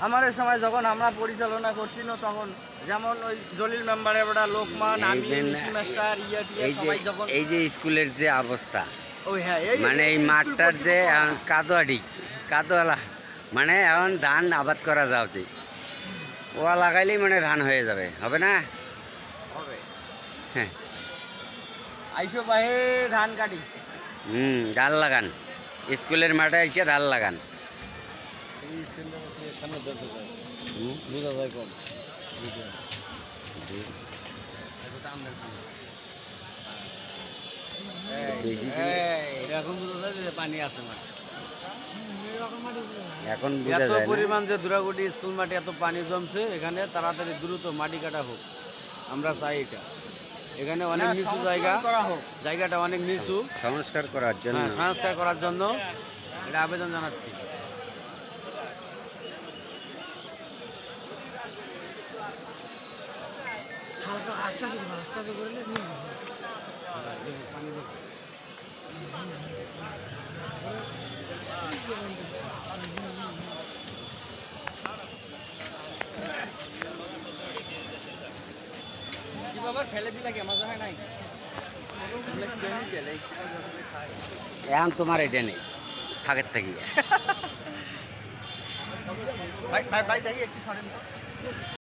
আমাদের সময় যখন আমরা পরিচালনা করছি না তখন যেমন ওই জলিল মেম্বারের ওটা লোকমান আমি মাস্টার এই যে স্কুলের যে অবস্থা, ওই হ্যাঁ মানে এই মাঠটার যে কাদোয়ালা, মানে এখন ধান আবাদ করা যাও তুই ওয়া লাগাইলেই মানে ধান হয়ে যাবে, হবে না? হবে। হ্যাঁ, আইসো ভাই ধান কাটি। ধান লাগান, স্কুলের মাঠে এসে ধান লাগান। এখন বোঝা যায় যে পানি আছে না, এখন এত পরিমাণ যে দুরাগুটি স্কুল মাঠে এত পানি জমছে, এখানে তাড়াতাড়ি দ্রুত মাটি কাটা হোক, আমরা চাই এটা। এখানে অনেক নিচু জায়গাটা অনেক নিচু, সংস্কার করার জন্য, সংস্কার করার জন্য এটা আবেদন জানাচ্ছি। ফেলে দিলে কি মজা হয় নাই? এখন তোমার এটা নেই ফাঁকের থেকে। ভাই দেখি একটু সরেন তো।